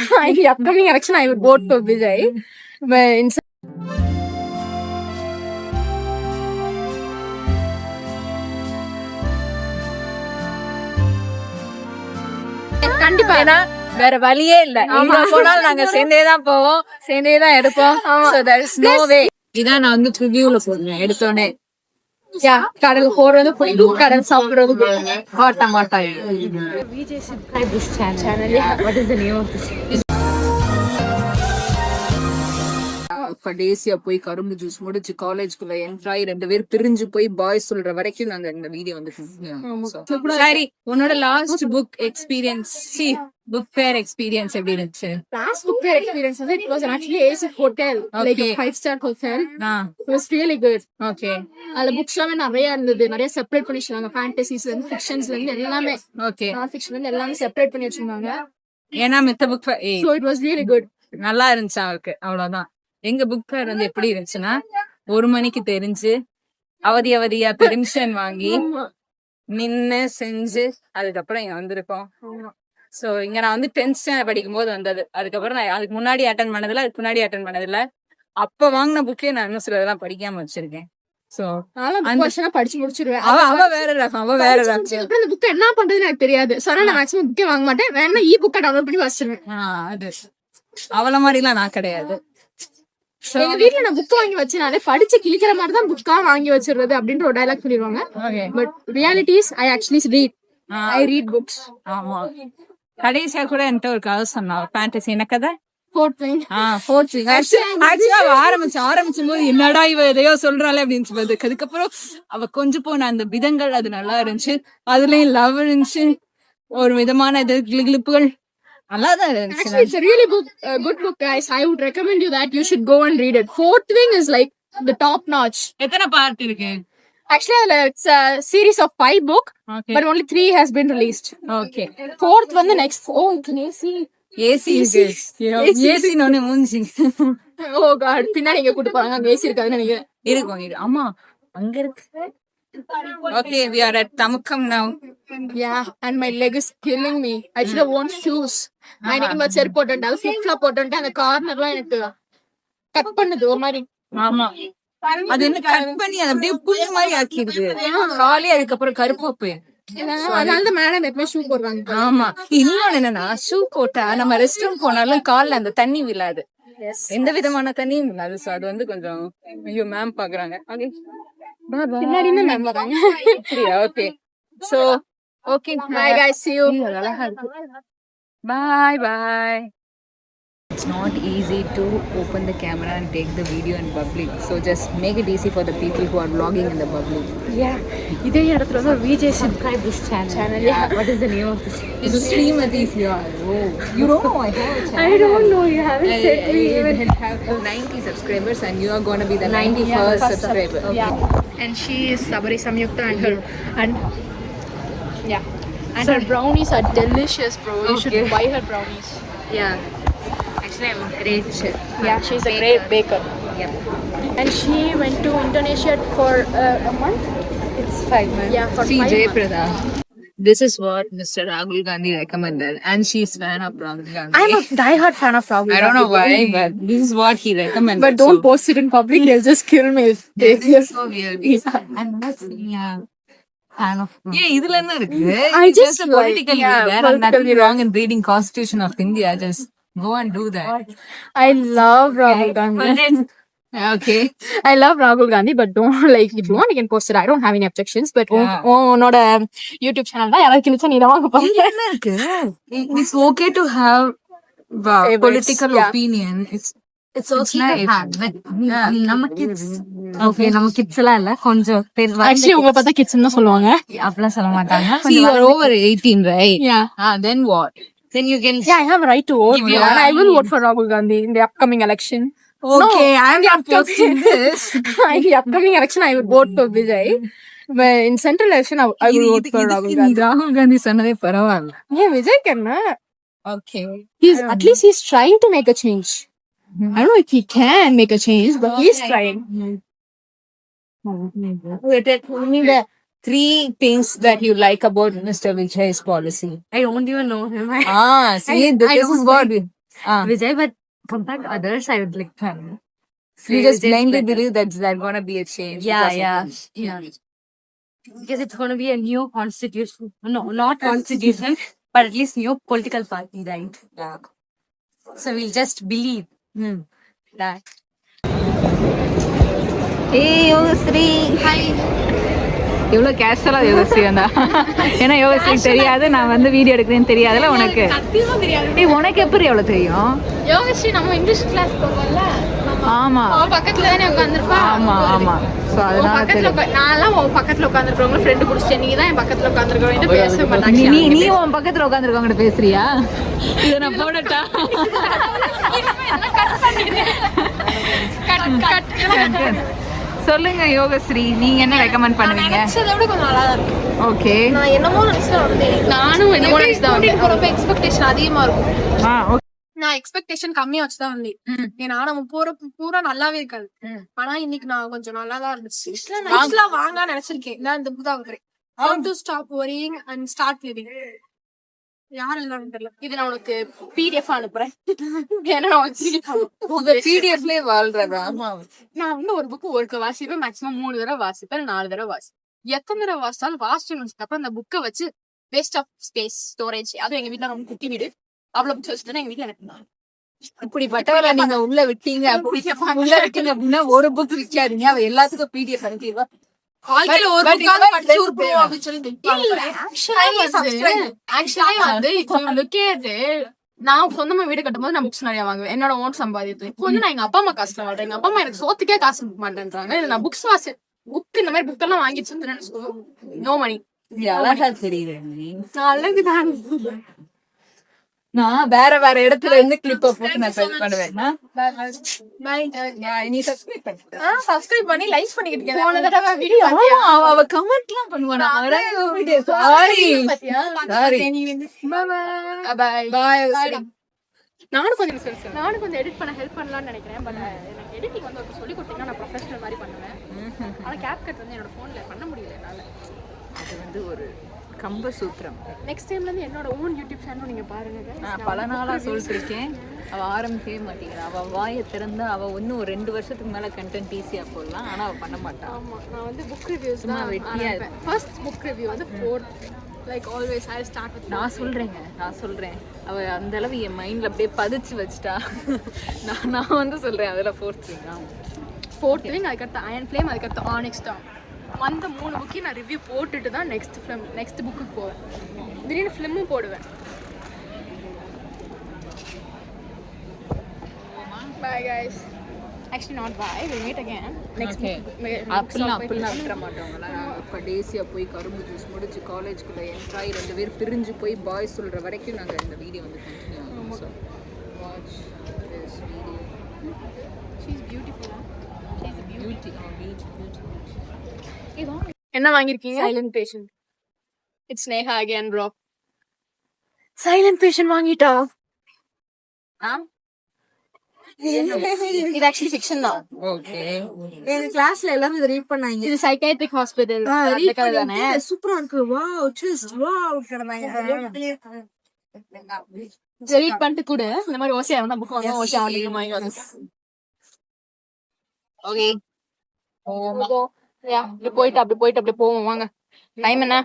In the upcoming election, I would vote for Vijay. But in கண்டிப்பா ஏன்னா வேற வழியே இல்ல. எங்க போனாலும் நாங்க சேர்ந்தேதான் போவோம், சேர்ந்தேதான் எடுப்போம். So there is no way. இதான் நான் வந்து ரிவ்யூல போடுறேன் எடுத்தோடனே. கடலுக்கு போறது பிடிக்கும், கடல் சாப்பிடுறது பிடிக்கும். மாட்டா Vijay subscribe this channel. What is the name of this? கடைசியா போய் கரும்பு ஜூஸ் முடிச்சு காலேஜ்குள்ள என்ட்ராய் 2 பேர் பிரிஞ்சு போய் பாய் சொல்ற வரைக்கும் நாங்க இந்த வீடியோ வந்து சரி. உன்னோட last book experience, book fair experience எப்படி இருந்துச்சு? Last book fair experience was it was actually AC hotel, like a 5-star hotel. It was really good. Okay. அதுல புக்ஸ் எல்லாமே நிறைய இருந்தது, நிறைய செப்பரேட் பண்ணி வச்சிருந்தாங்க. ஃபேண்டசிஸ்ல இருந்து ஃபிக்ஷன்ஸ்ல இருந்து எல்லாமே, ஓகே, நான் ஃபிக்ஷன்ல இருந்து எல்லாமே செப்பரேட் பண்ணி வச்சிருந்தாங்க. ஏன்னா மித்த book So it was really good. நல்லா இருந்துச்சு அவருக்கு, அவ்வளவுதான். எங்க புக் ஃபேர் வந்து எப்படி இருந்துச்சுன்னா 1 மணிக்கு தெரிஞ்சு அவதியா பெர்மிஷன் வாங்கி நின்னு செஞ்சு அதுக்கப்புறம் இங்க வந்திருக்கோம். சோ இங்க நான் வந்து 10th ஸ்டாண்டர்ட் படிக்கும் போது வந்தது. அதுக்கப்புறம் நான் அதுக்கு முன்னாடி அட்டன் பண்ணதில்ல. அப்ப வாங்கின புக்கே நான் இன்னும் சிலதெல்லாம் படிக்காம வச்சிருக்கேன். சோ படிச்சு முடிச்சிருவேன். அவ வேற ரகம். இந்த புக் என்ன பண்றதுன்னு எனக்கு தெரியாது. சோ நான் மேக்ஸிமம் புக்கே வாங்க மாட்டேன். வேணா புக்கை டவுன்லோட் பண்ணி வச்சிருவேன். அது அவள மாதிரிலாம் நான் கிடையாது. எங்க வீட்டுல நான் புக் வாங்கி வச்சனாலே படிச்சு கிழிக்கிற மாதிரி தான் புக்கா வாங்கி வச்சிருது அப்படின்ற ஒரு டைலாக் சொல்லிடுவாங்க. But realities I actually read books. ஆமா, கடைசியா கூட என்கிட்ட ஒரு கதை சொன்னா, ஃபேண்டசி என்ன கதை? ஆரம்பிச்சும் போது என்னடா இவ எதையோ சொல்றாளே அப்படின்னு சொல்லுது. அதுக்கப்புறம் அவ கொஞ்சம் போன அந்த விதங்கள் அது நல்லா இருந்துச்சு. அதுலயும் லவ் இருந்துச்சு, ஒரு விதமான இது கிளிப்புகள் நல்லாதான் இருந்துச்சு. Actually, it's a really good book, guys. I would recommend you that you should go and read it. Fourth wing is like the top notch. எத்தனை பார்ட் இருக்கு? Actually, it's a series of 5 books, but only 3 has been released. Okay. Fourth one, the next. Oh, can you see? AC நோனே மூஞ்சி. Oh God, பின்னாடி எங்க கூட்டு போறாங்க, அங்க AC இருக்காதுன்னு நினைக்கிறேன். இருக்கும். ஆமா, அங்க இருக்கு. Okay, we are at Tamukkam now. Yeah, and my leg is killing me. I should have worn shoes. I need my செருப்பு போட்டுட்டேன், flip flop போட்டுட்டேன். அந்த கார்னர்லாம் எனக்கு கட் பண்ணுது ஒரு மாதிரி. ஆமா, அது என்ன கட் பண்ணி அது அப்படியே புல்லு மாதிரி ஆக்கிடுது. காலே அதுக்கப்புறம் கருப்பா போய். அதனால மேடம் எப்பவுமே ஷூ போடுறாங்க. ஆமா, இன்னொன்னு என்னன்னா ஷூ போட்டா நம்ம ரெஸ்ட் ரூம் போனாலும் கால்ல அந்த தண்ணி விழாது, எந்த விதமான தண்ணியும் விழாது. சோ அது வந்து கொஞ்சம் ஐயோ மேம் பாக்குறாங்க. பின்னாடி மேம் வராங்க. Okay, so okay, bye guys, see you. Bye. It's not easy to open the camera and take the video in public, so just make it easy for the people who are vlogging in the public. இதே இடத்துல தான் Vijay subscribe this channel. What is the name of this? It's Srimati here. Oh, you don't know I have a channel. I don't know, you haven't said me even. I have 90 subscribers and you are going to be the 91st subscriber. Yeah. And she is Sabari Samyukta and her brownies are delicious, bro. You should buy her brownies. Actually I'm a great chef. She's a great baker. And she went to Indonesia for a month. It's 5 months. For 5 Jayaprada. This is what Mr. Rahul Gandhi recommended, and she's fan of Rahul Gandhi. I'm a diehard fan of Rahul Gandhi. I don't know why, but this is what he recommended. But don't post it in public; they'll just kill me. So weird. I'm not fan of. இதுல என்ன இருக்கு? I just political leader and nothing wrong in reading Constitution of India. Just go and do that. I love Rahul Gandhi. Okay. I love Rahul Gandhi, but don't like if you want you can post it. I don't have any objections, but not a YouTube channel da yaar kilcha nee da vaanga paanga. என்ன இருக்கு? It's okay to have political opinion. It's okay to have, but நம்ம kids நம்ம kids எல்லாம் இல்ல, கொஞ்சம் பேர் actually உங்க பார்த்தா kids ன்னு சொல்லுவாங்க, அப்பலாம் சொல்ல மாட்டாங்க. You are over 18, right? Then what? Then you can I have a right to vote, and I will vote for Rahul Gandhi in the upcoming election. Okay, I am not posting this. In the upcoming election I would vote for Vijay, but in central election I will vote for Rahul Gandhi. Rahul Gandhi சொன்னதே பரவாயில்ல. Vijay kenna? Okay. At least he's trying to make a change. I don't know if he can make a change, but he's trying. Tell me the 3 things that you like about Mr. Vijay's policy. I don't even know him. See, this is what Vijay, but compared to others, I would like him. You just blindly believe that there's gonna be a change. Yeah. Because it's going to be a new constitution. No, not constitution, but at least new political party, right? Yeah. So we'll just believe that. ஏய் யோகஸ்ரீ எவ்வளவு கேஷுவலா யோகஸ்ரீ வந்தா ஏன்னா யோகஸ்ரீ தெரியாது நான் வந்து video எடுக்கிறேன்னு தெரியாதுல உனக்கு சத்தியமா தெரியாது. ஏய் உனக்கு எப்படி எவ்வளவு தெரியும் யோகஸ்ரீ நம்ம இங்கிலீஷ் கிளாஸ் போவோம்ல, ஆமா அவ பக்கத்துல தானே உட்கார்ந்திருப்பா. ஆமா சோ உன் அதனால பக்கத்துல தெரியும் நான்லாம் உன் பக்கத்துல உட்கார்ந்திருக்கவங்க ஃப்ரெண்ட் புடிச்சேன். நீங்க தான் என் பக்கத்துல உட்கார்ந்திருக்கவங்க பேசவே மாட்டாங்க. நீ உன் பக்கத்துல உட்காந்துருக்கவங்க பேசுறியா இத நான் போடட்டா சொல்லுங்க யோகஸ்ரீ நீங்க என்ன ரெக்கமெண்ட் பண்ணுவீங்க நினைச்சதை விட கொஞ்சம் நல்லா தான் இருக்கு. ஓகே நான் என்னமோ நினைச்சுதான் வந்தேன். நானும் என்னமோ நினைச்சுதான் வந்தேன். போறப்ப எக்ஸ்பெக்டேஷன் அதிகமா இருக்கும். ஓகே நான் எக்ஸ்பெக்டேஷன் கம்மியா வச்சுதான் வந்தேன். ஏன்னா நம்ம போறப்ப பூரா நல்லாவே இருக்காது. ஆனா இன்னைக்கு நான் கொஞ்சம் நல்லா தான் இருந்துச்சு. ஆக்சுவலா வாங்க நினைச்சிருக்கேன். நான் இந்த புக் தான் வாங்குறேன். How to stop worrying and start living. யார் எழுதான்னு தெரியல. இது நான் உனக்கு PDF அனுப்புறேன். ஏன்னா நான் வச்சிருக்கேன். பிடிஎஃப்லயே வாழ்றதா நான் வந்து ஒரு புக் ஒரு வாசிப்பேன். மேக்ஸிமம் 3 தடவை வாசிப்பேன், 4 தடவை வாசிப்பேன். எத்தனை தடவை வாசிச்சாலும் வாசிச்சு அப்புறம் அந்த புக்கை வச்சு வேஸ்ட் ஆஃப் ஸ்பேஸ் ஸ்டோரேஜ். அதுவும் எங்க வீட்டுல ரொம்ப குட்டி வீடு. அவ்வளவு புக்ஸ் வச்சுட்டு எங்க வீட்டுல எனக்கு இப்படிப்பட்டவரை நீங்க உள்ள விட்டீங்க உள்ள விட்டீங்க அப்படின்னா ஒரு புக் விற்காதீங்க அவ எல்லாத்துக்கும் பிடிஎஃப் அனுப்பிடுவா வாழ்க்கையில ஒரு புக்காவது படிச்சு உருப்படுவோம் அப்படின்னு சொல்லி ஆக்சுவலா வந்து இப்போ லுக்கேது. நான் சொந்தமா வீடு கட்டும் போது நான் புக்ஸ் நிறைய வாங்குவேன். என்னோட ஓன் சம்பாதித்து இப்போ வந்து நான் எங்க அப்பா அம்மா காசுல வாழ்றேன். எங்க அப்பா அம்மா எனக்கு சோத்துக்கே காசு கொடுக்க மாட்டேன்றாங்க. நான் புக்ஸ் புக் இந்த மாதிரி புக் எல்லாம் வாங்கிச்சு நோ மணி. அழகா தெரியுது அழகுதான். நான் வேற இடத்துல இருந்து கிளிப் போட்டு நான் செல் பண்ணுவேன் நீ சப்ஸ்கிரைப் பண்ணு சப்ஸ்கிரைப் பண்ணி லைக் பண்ணிக்கிட்டு இருக்கேன். போன தடவை வீடியோ அவ கமெண்ட் எல்லாம் பண்ணுவானா சாரி நானும் கொஞ்சம் எடிட் பண்ண ஹெல்ப் பண்ணலாம்னு நினைக்கிறேன். பட் எனக்கு எடிட்டிங் வந்து ஒரு சொல்லி கொடுத்தீங்கன்னா நான் ப்ரொஃபஷனல் மாதிரி பண்ணுவேன். ஆனா கேப்கட் வந்து என்னோட போன்ல பண்ண முடியல என்னால. அது வந்து ஒரு கம்ப சூத்திரம். நெக்ஸ்ட் டைம்ல இருந்து என்னோட ஓன் யூடியூப் சேனல் நீங்க பாருங்க. நான் பல நாளா சொல்லிட்டு இருக்கேன். அவ ஆரம்பிக்கவே மாட்டேங்கிறா. அவ வாயை திறந்தா அவ இன்னும் ஒரு 2 வருஷத்துக்கு மேல கண்டென்ட் ஈஸியா போடலாம். ஆனா அவ பண்ண மாட்டா. ஆமா நான் வந்து புக் ரிவ்யூஸ் தான் வெட்டியா. ஃபர்ஸ்ட் புக் ரிவ்யூ வந்து 4th like always I start with. நான் சொல்றேன் அவ அந்த அளவு என் மைண்ட்ல அப்படியே பதிச்சு வச்சிட்டா. நான் வந்து சொல்றேன் அதுல 4th விங் அதுக்கடுத்து அயன் ஃப்ளேம் அதுக்கடுத்து ஆனிக்ஸ் டாம். அந்த 3 புக்கையும் நான் ரிவ்யூ போட்டுட்டு தான் நெக்ஸ்ட் புக்குக்கு போவேன். திடீர்னு ஃபிலிமும் போடுவேன். Bye guys. Actually not bye. We'll meet again. Next அப்படிலாம் விட்டுற மாட்டோங்களா. கடைசியா போய் கரும்பு ஜூஸ் முடிச்சு காலேஜ்குள்ள என்ட்ராய் 2 பேர் பிரிஞ்சு போய் பாய் சொல்ற வரைக்கும் நாங்க இந்த வீடியோ வந்து கண்டினியூ ஆகும். Watch this video. She's beautiful. She's a beauty. Beauty. என்ன வாங்கிருக்கீங்க? Silent patient. It's Neha again bro. Silent patient வாங்கிட்டா. இது ஆக்சுவலி ஃபிக்ஷன் தான். ஓகே. எங்க கிளாஸ்ல எல்லாரும் இத ரீட் பண்ணாங்க. இது சைக்காட்ரிக் ஹாஸ்பிடல். அந்த கதை தானே. சூப்பரா இருக்கு. வாவ் ட்விஸ்ட் வாவ் கரெக்டாங்க. ரீட் பண்ணிட்டு கூட இந்த மாதிரி ஓசியா வந்தா புக் வாங்க. ஓசியா வாங்க. ஓகே. அப்படி போயிட்டு போவோம் வாங்க. டைம் என்ன?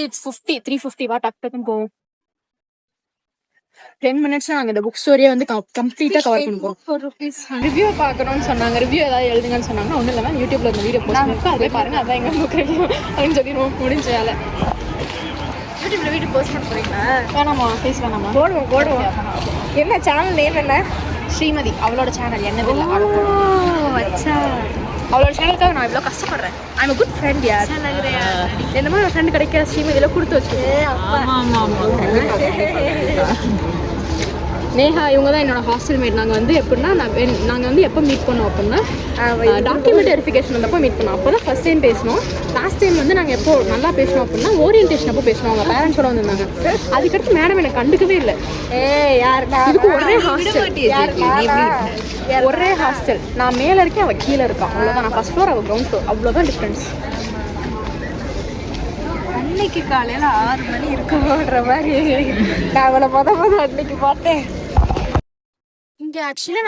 It's 3:50 வா டக்குன்னு போவோம். 10 minutes நாங்க இந்த புக் ஸ்டோரியை வந்து கம்ப்ளீட்டா கவர் பண்ணுவோம். ரிவ்யூ பார்க்கணும்னு சொன்னாங்க. ரிவ்யூ ஏதாவது எழுதுங்கன்னு சொன்னாங்க. ஒன்றும் இல்லாமல் யூடியூப்ல இந்த வீடியோ போஸ்ட் பண்ணிருக்கோம். அதே பாருங்க. அதான் எங்க புக் ரிவ்யூ அப்படின்னு சொல்லிடுவோம். முடிஞ்ச வேலை. யூடியூப்ல வீடியோ போஸ்ட் பண்ண போறீங்களா? வேணாமா ஃபேஸ் வேணாமா? போடுவோம். என்ன சேனல் நேம் என்ன? ஸ்ரீமதி. அவளோட சேனல் என்னது இல்லை. அவளோட சேனலுக்காக நான் இவ்வளோ கஷ்டப்படுறேன். ஐம் குட் ஃப்ரெண்ட் யார். என்ன மாதிரி ஃப்ரெண்ட் கிடைக்கிற ஸ்ரீமதியில கொடுத்து வச்சுருக்கேன். நேஹா இவங்க தான் என்னோட ஹாஸ்டல் மேட். நாங்கள் வந்து எப்படின்னா நாங்கள் வந்து எப்போ மீட் பண்ணோம் அப்படின்னா டாக்குமெண்ட் வெரிஃபிகேஷன் வந்தப்போ மீட் பண்ணோம். அப்போ தான் ஃபர்ஸ்ட் டைம் பேசணும். லாஸ்ட் டைம் வந்து நாங்கள் எப்போ நல்லா பேசணும் அப்படின்னா ஓரியன்டேஷன் அப்போ பேசணும். அவங்க பேரண்ட்ஸோட வந்திருந்தாங்க. அதுக்கடுத்து மேடம் எனக்கு கண்டுக்கவே இல்லை. இதுக்கு ஒரே ஹாஸ்டல். நான் மேலே இருக்கேன், அவள் கீழே இருக்கான். அவ்வளோதான். நான் ஃபர்ஸ்ட் ஃப்ளோர், அவள் கிரவுண்ட் ஃப்ளோர். அவ்வளோதான் டிஃப்ரென்ஸ். அன்னைக்கு காலையில 6 மணி இருக்குமோன்ற மாதிரி நான் அவளை அன்னைக்கு பார்த்தேன். இங்க ஆக்சுவலி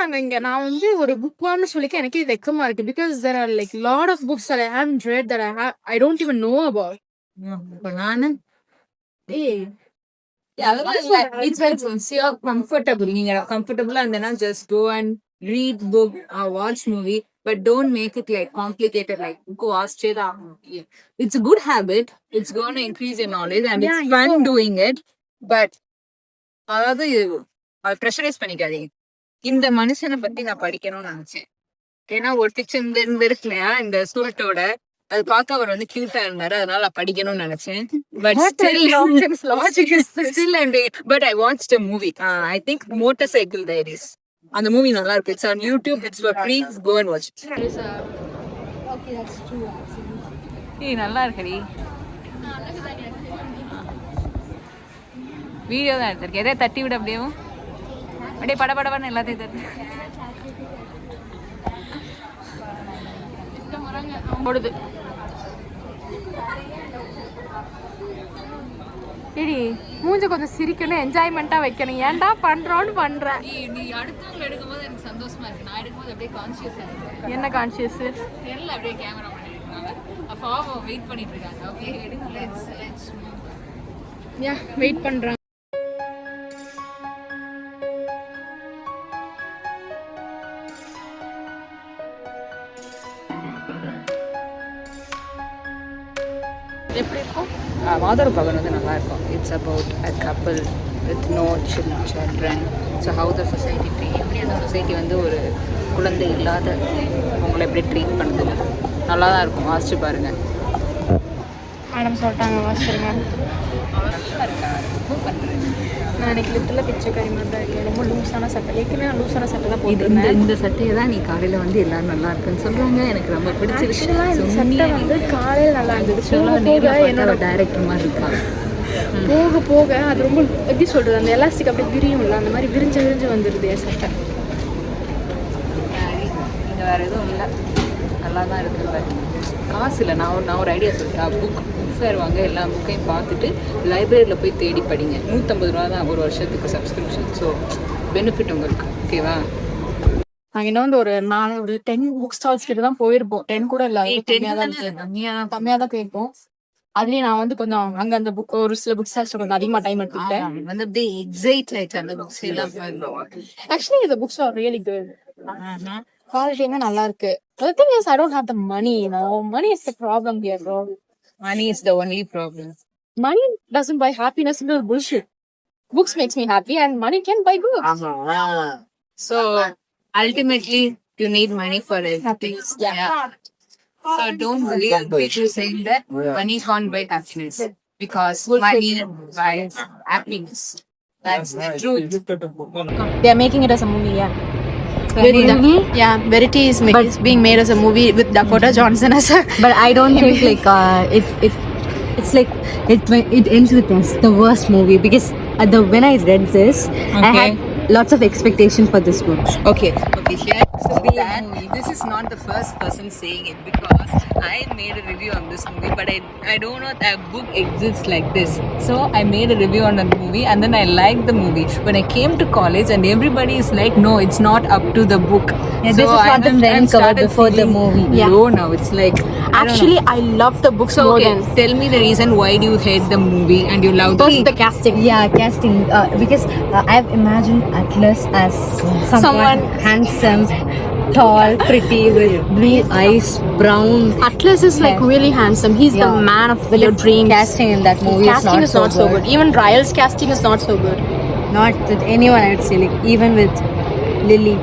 நான் வந்து ஒரு புக் வாங்கணும்னு சொல்லிக்க எனக்கு இது வெக்கமா இருக்கு. Because there are like lot of books that I haven't read that I don't even know about. இப்போ நானு it's you're comfortable. நீங்க கம்ஃபர்டபுளா இருந்தேன்னா just go and read book or watch movie, but don't make it like complicated, like book வாசிச்சே தான் ஆகணும். It's a good habit. It's going to increase your knowledge and it's fun doing it. But அதாவது pressurise பண்ணிக்காதீங்க. இந்த மனுஷனை பத்தி நான் படிக்கணும்னு நினைச்சேன். ஏன்னா ஒரு பிக்சர் இந்த இருக்கு இல்லையா, இந்த சூட்டோட அது பார்க்க அவர் வந்து கியூட்டா இருந்தாரு, அதனால நான் படிக்கணும்னு நினைச்சேன். But but I watched a movie. I think Motorcycle Diaries. அந்த மூவி நல்லா இருக்கு. It's on YouTube. It's for free. Go and watch it. Okay, that's true actually. நல்லா இருக்குடி. வீடியோ தான் எடுத்திருக்கேன். எதே தட்டி விட அப்படியே படபடன்னு எல்லாத்தையும் தட்டு ஓடுது. ஏடி மூஞ்ச கொஞ்சம் சிரிக்கணும், என்ஜாய்மெண்டா வைக்கணும். ஏன்டா பண்றோன்னு பண்றேன். நீ அடுத்தவங்க எடுக்கும்போது எனக்கு சந்தோஷமா இருக்கு. நான் எடுக்கும்போது அப்படியே கான்சியஸா இருக்கு. என்ன கான்சியஸ் தெரியல, அப்படியே கேமரா பண்ணிருக்காங்க. அப்போ வெயிட் பண்ணிட்டு இருக்காங்க. ஓகே எடுங்க, லெட்ஸ் யா வெயிட் பண்றேன். எப்படி இருக்கும்? மாதர் பகன் வந்து நல்லா இருக்கும். It's about a couple with no children. So how the society எப்படி அந்த சொசைட்டி வந்து ஒரு குழந்தை இல்லாத அவங்கள எப்படி ட்ரீட் பண்ணுது. நல்லா தான் இருக்கும், வாசிச்சு பாருங்க. மேடம் சொல்லிட்டாங்க வாசிச்சிருங்க. நல்லா இருக்கா, ரொம்ப பண்ணுறேன். நான் எனக்கு லிட்டில் பிச்சைக்காரி மாதிரி தான் இருக்கேன். ரொம்ப லூஸான சட்டை. ஏற்கனவே நான் லூஸான சட்டை தான் போட்டுருந்தேன். இந்த சட்டையை தான் நீ காலையில் வந்து எல்லாரும் நல்லா இருக்குன்னு சொல்கிறாங்க. எனக்கு ரொம்ப பிடிச்சிருச்சு. இந்த சட்டை வந்து காலையில் நல்லா இருந்தது. போக என்னோட டைரக்டர் மாதிரி இருக்கா. போக போக அது ரொம்ப எப்படி சொல்கிறது, அந்த எலாஸ்டிக் அப்படியே விரியும்ல, அந்த மாதிரி விரிஞ்சு வந்துடுது என் சட்டை. இங்கே வேறு எதுவும் இல்லை, நல்லா தான் இருக்குது. காசு இல்லை. நான் ஒரு ஐடியா சொல்லிட்டேன். புக் ஃபேர் வாங்க, எல்லா புக்கையும் பார்த்துட்டு லைப்ரரியில் போய் தேடி படிங்க. 150 ரூபா தான் ஒரு வருஷத்துக்கு சப்ஸ்கிரிப்ஷன். ஸோ பெனிஃபிட் உங்களுக்கு. ஓகேவா? நாங்கள் இன்னும் வந்து ஒரு 10 புக் ஸ்டால்ஸ் கிட்ட தான் போயிருப்போம். 10 கூட இல்லை, கம்மியாக தான் போயிருப்போம். அதுலேயும் நான் வந்து கொஞ்சம் அங்கே அந்த புக் ஒரு சில புக் ஸ்டால்ஸ் கொஞ்சம் அதிகமாக டைம் எடுத்துக்கிட்டேன். வந்து அப்படியே எக்ஸைட் ஆயிடுச்சு அந்த புக்ஸ் எல்லாம். ஆக்சுவலி இந்த புக்ஸ் ஆர் ரியலி குட். குவாலிட்டியுமே நல்லா இருக்கு. The thing is, I don't have the money, you know. Money is the problem here, bro. Money is the only problem. Money doesn't buy happiness. It's bullshit. Books makes me happy, and money can buy books. So ultimately, you need money for everything. Yeah. So don't believe people saying that money can't buy happiness, because money buys happiness. That's the truth. They are making it as a movie, yeah. Verity is being made as a movie with Dakota Johnson as a. But I don't think like it's like it ends with the worst movie, because when I read this, I had lots of expectation for this book. Okay. Here so that this is not the first person saying it, because I made a review on this movie, but I don't know that book exists like this. So I made a review on the movie, and then I liked the movie. When I came to college, and everybody is like, no, it's not up to the book. Yeah, this is what the then covered before the movie. Low now. It's like actually I love the books more than. Tell me the reason why do you hate the movie and you love the casting. Yeah, casting. Because I've imagined Atlas as someone handsome, tall, pretty, with blue eyes, brown. Atlas is like really handsome. He's the man of your dreams. Casting in that movie casting is not so good. Even Ryal's casting is not so good. Not with anyone, I would say. Like even with Lily.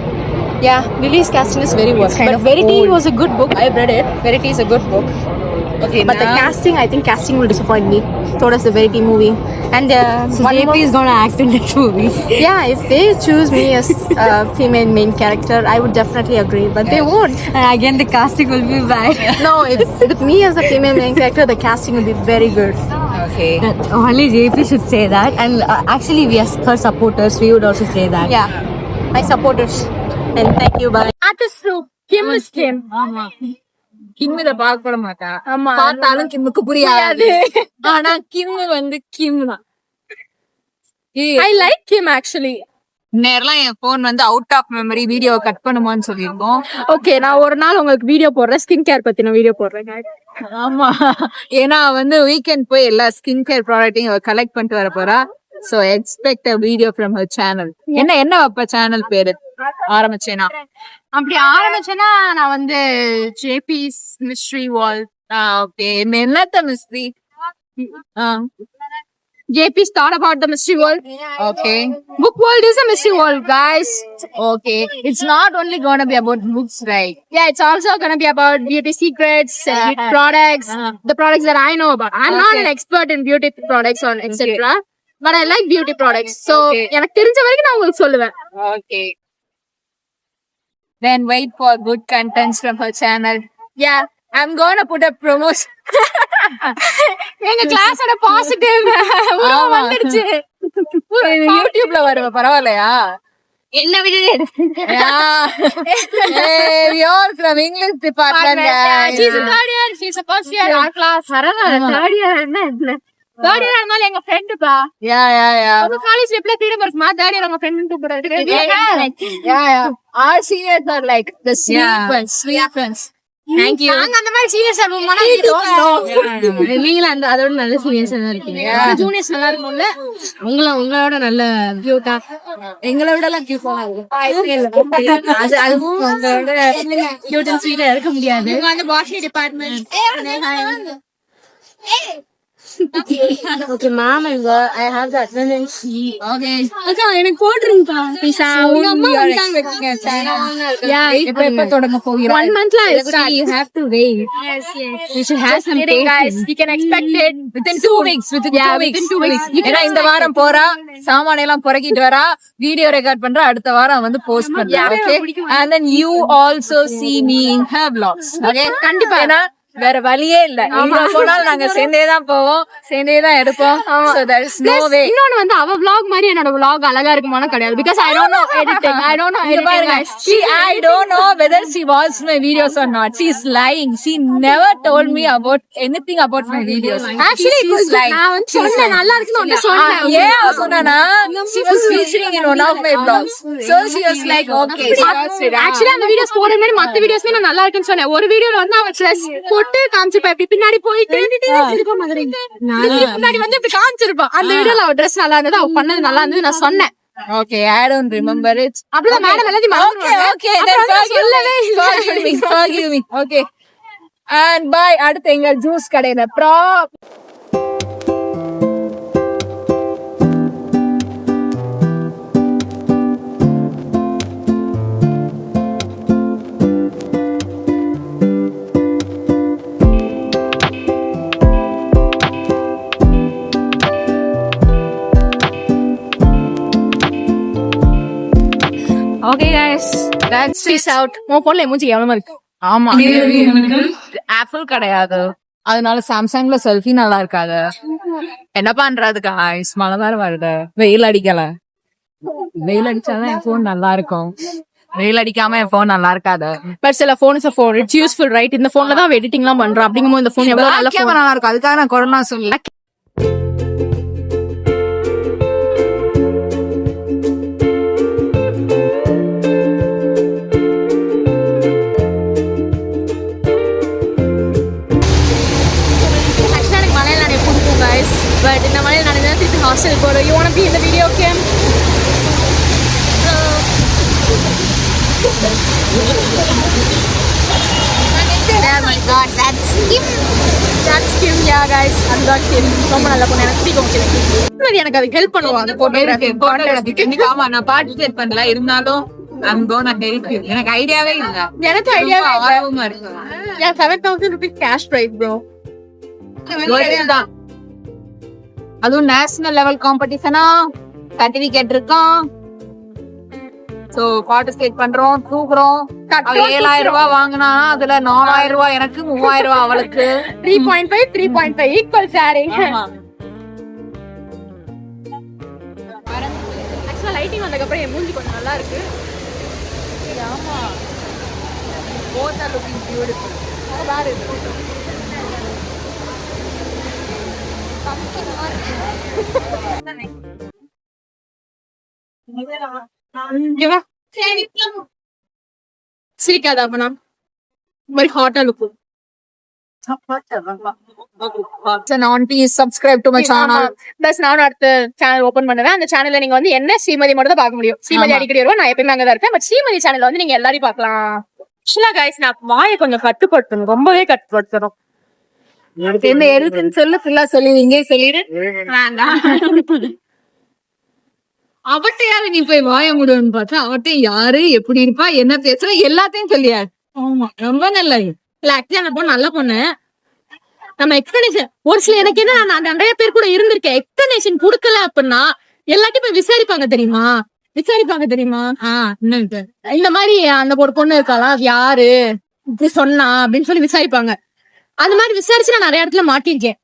Yeah, Lily's casting is very worse. But Verity was a good book. I read it. Verity is a good book. Okay, but the casting, I think casting will disappoint me. So does the Verity movie. And so JP is gonna act in that movie. Yeah, if they choose me as a female main character, I would definitely agree. But they won't. And again, the casting will be bad. No, with me as a female main character, the casting will be very good. Okay. Only JP should say that. And actually, we as her supporters, we would also say that. Yeah, my supporters. And thank you, bye. Artist Kim is Kim. கிம் இத பார்க்க கூட மாட்டா. ஆமா. பார்த்தாலும் கிம்முக்கு புரியாது. ஆனா கிம் வந்து கிம் தான். I like him actually. நேரலாம் என் போன் வந்து out of memory video cut பண்ணுமான்னு சொல்லியிருக்கோம். ஓகே, நான் ஒரு நாள் உங்களுக்கு வீடியோ போடுறேன், ஸ்கின் கேர் பத்தின வீடியோ போடுறேன். ஆமா, ஏன்னா வந்து வீக்கெண்ட் போய் எல்லா ஸ்கின் கேர் ப்ராடக்ட்டையும் கலெக்ட் பண்ணிட்டு வர போறா. So expect a video from her channel. என்ன வைப்ப சேனல் பேரு ஆரம்பிச்சேனா? அப்படி ஆரம்பிச்சேன்னா நான் வந்து JP's Mystery World. ஓகே, என்னத்த mystery? JP's thought about the mystery world. Okay. Book world is a mystery world, guys. Okay. It's not only gonna be about books, right? Yeah, it's also gonna be about beauty secrets and beauty products, the products that I know about. I'm not an expert in beauty products or etc. But I like beauty products. So, எனக்கு தெரிஞ்ச வரைக்கும் நான் உங்களுக்கு சொல்லுவேன். Okay. Then wait for good contents from her channel. Yeah, I'm gonna put a promotion. எங்க கிளாஸோட positive வந்துடுச்சு. யூடியூப்ல வருவ பரவாயில்லையா? என்ன video you're from English department. She's a third year. She's a first year our class. Third year என்ன third year அதனால எங்க friend பா. Yeah. உங்க காலேஜ்ல எப்பல freedom இருக்குமா? third year உங்க friend கூப்பிடுறது. Yeah. Our seniors are like the sweet ones. Thank you. நாங்க அந்த மாதிரி சீரியஸ் ஆகுமா? நீங்க அந்த அதோட நல்ல சீரியஸ் இருக்கீங்க. ஜூனியர்ஸ் நல்லா இருக்கும்ல? உங்களோட நல்ல கியூட்டா. எங்களை விட எல்லாம் கியூட்டா அது உங்களோட கியூட் அண்ட் ஸ்வீட்டா இருக்க முடியாது. நீங்க அந்த botany department. Okay, ma'am, I have the attendance sheet. Okay. அக்கா எனக்கு போடுறீங்கப்பா. பீசா உங்க அம்மா வந்தாங்க. Yeah, எப்ப தொடங்க போகிறோம்? 1 monthல you have to wait. Yes. You should have some patience. Guys, we can expect it within 2 weeks. within 2 weeks. ஏன்னா இந்த வாரம் போறா, சாமான எல்லாம் புறக்கிட்டு வரா, வீடியோ ரெக்கார்ட் பண்றா, அடுத்த வாரம் வந்து போஸ்ட் பண்றா. Okay, and then you also see me in her vlogs. Okay, கண்டிப்பா. ஏன்னா வேற வழியே இல்ல. எங்க போனாலும் நாங்க சேர்ந்தேதான் போவோம், சேர்ந்தேதான் எடுப்போம். So there is no way. இன்னொன்னு வந்து அவ vlog மாதிரி என்னோட vlog அழகா இருக்குமானா கிடையாது. Because I don't know editing. I don't know editing. I don't know whether she watched my videos or not. She is lying. She never told me about anything about my videos. Actually, she is lying. நான் வந்து சொன்னேன் நல்லா இருக்குன்னு சொன்னேன். ஏன் அவ சொன்னானா? She was featuring in one of my vlogs. So she was like, okay. Actually அந்த வீடியோஸ் போடுற மாதிரி மத்த வீடியோஸ்மே நான் நல்லா இருக்குன்னு சொன்னேன். ஒரு வீடியோல வந்து அவ ட்ரெஸ் போட்டு காமிச்சிருப்பா, இப்படி பின்னாடி போயிட்டு பின்னாடி வந்து இப்படி காமிச்சிருப்பா. அந்த வீடியோல அவ ட்ரெஸ் நல்லா இருந்தது, அவ பண்ணது நல்லா இருந்தது நான் சொன்னேன். Okay, I don't remember it. அப்படிதான் மேடம் எல்லாத்தையும் மறந்துடுவாங்க. Okay, then forgive me. Okay. And bye. அடுத்து எங்க ஜூஸ் கடையில Okay guys, that's peace out. உன் போன்ல எமோஜி எவ்வளவு இருக்கு? ஆமா, ஆப்பிள் கிடையாது, அதனால சாம்சங்ல செல்ஃபி நல்லா இருக்காது. என்ன பண்றது guys? மழை வேற வருது, வெயில் அடிக்கல. வெயில் அடிச்சாதான் என் போன் நல்லா இருக்கும், வெயில் அடிக்காம என் போன் நல்லா இருக்காது. பட் சில phone is a phone, it's useful, right? இந்த போன்ல தான் எடிட்டிங் எல்லாம் பண்றோம். அப்படிங்கும்போது இந்த போன் எவ்வளவு நல்ல கேமரா நல்லா இருக்கும், அதுக்காக நான் கொரோனா சொல்லல. But in the morning, I'm going to the hostel. You want to be in the video, Kim? Oh my God, that's Kim. That's Kim, yeah, guys. I'm not Kim. ரொம்ப நல்ல பொண்ணு, எனக்கு பிடிக்கும் Kim. எனக்கு அது help பண்ணுவா அந்த photography. ஆமா, நான் பார்ட்டிசிபேட் பண்ணல, இருந்தாலும் I'm gonna help you. எனக்கு ஐடியாவே இல்ல. எனக்கு ஐடியாவே இல்ல. ஆர்வமா இருக்கு. Yeah, 7,000 rupees cash prize, bro. தான். அதுவும் நேஷனல் லெவல் காம்படிஷனா, சர்டிபிகேட் இருக்கும். சோ பார்ட்டிசிபேட் பண்றோம், தூக்குறோம். 7,000 ரூபாய் வாங்கினா அதுல 4,000 ரூபாய் எனக்கு, 3,000 ரூபாய் அவளுக்கு. 3.5 equal sharing. ஆக்சுவலா லைட்டிங் வந்ததுக்கு அப்புறம் என் மூஞ்சி கொஞ்சம் நல்லா இருக்கு. ஆமா, both are looking beautiful. வேற இது சிரிக்காதா அப்பனா மாதிரி ஹாட்டா இருக்கும். subscribe to my channel. Plus நானும் அடுத்த சேனல் ஓபன் பண்ணுவேன். அந்த சேனல்ல நீங்க வந்து என்ன ஸ்ரீமதி மட்டும் தான் பார்க்க முடியும். ஸ்ரீமதி அடிக்கடி வருவா, நான் எப்பயுமே அங்கதான் இருப்பேன். பட் ஸ்ரீமதி சேனல்ல வந்து நீங்க எல்லாரையும் பார்க்கலாம். ஆக்சுவலா கைஸ் நான் வாயை கொஞ்சம் கட்டுப்படுத்தணும், ரொம்பவே கட்டுப்படுத்தணும். என்ன எதுக்குன்னு சொல்லு, ஃபுல்லா சொல்லி இங்கே சொல்லிடு. வேண்டாம். அவட்ட யாரு நீ போய் வாய முடியும்னு பார்த்தா அவட்ட யாரு எப்படி இருப்பா என்ன பேசுற எல்லாத்தையும் சொல்லியாரு. ஆமா ரொம்ப நல்ல இல்ல ஆக்சுவலி அந்த பொண்ணு நல்ல பொண்ணு. நம்ம எக்ஸ்பிளனேஷன் ஒரு சில எனக்கு என்ன நான் நிறைய பேர் கூட இருந்திருக்கேன். எக்ஸ்பிளனேஷன் கொடுக்கல அப்படின்னா எல்லாத்தையும் போய் விசாரிப்பாங்க தெரியுமா. இந்த மாதிரி அந்த ஒரு பொண்ணு இருக்காளா, அது யாரு இப்படி சொன்னா அப்படின்னு சொல்லி விசாரிப்பாங்க. அந்த மாதிரி விசாரிச்சு நான் நிறைய இடத்துல மாட்டிருக்கேன்.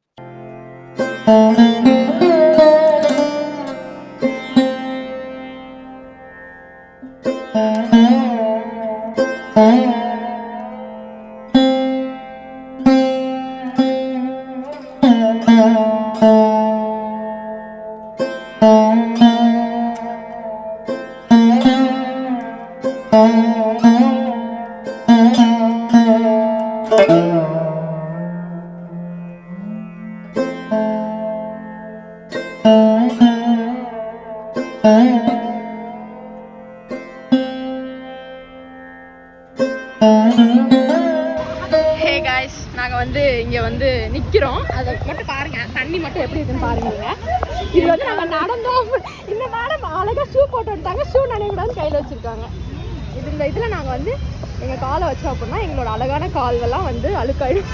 ஹே காய்ஸ், நாங்க வந்து இங்க வந்து நிக்கிறோம். அதை மட்டும் பாருங்க, தண்ணி மட்டும் எப்படி இருக்குன்னு பாருங்க. இது வந்து நம்ம நடந்தோம். இந்த மேடம் அழகா ஷூ போட்டு வந்துட்டாங்க. ஷூ நனையக்கூடாதுன்னு கையில வச்சிருக்காங்க. இந்த இதுல நாங்க வந்து எங்க காலை வச்சோம் அப்படின்னா எங்களோட அழகான கால்கள்லாம் வந்து அழுக்காயிடும்.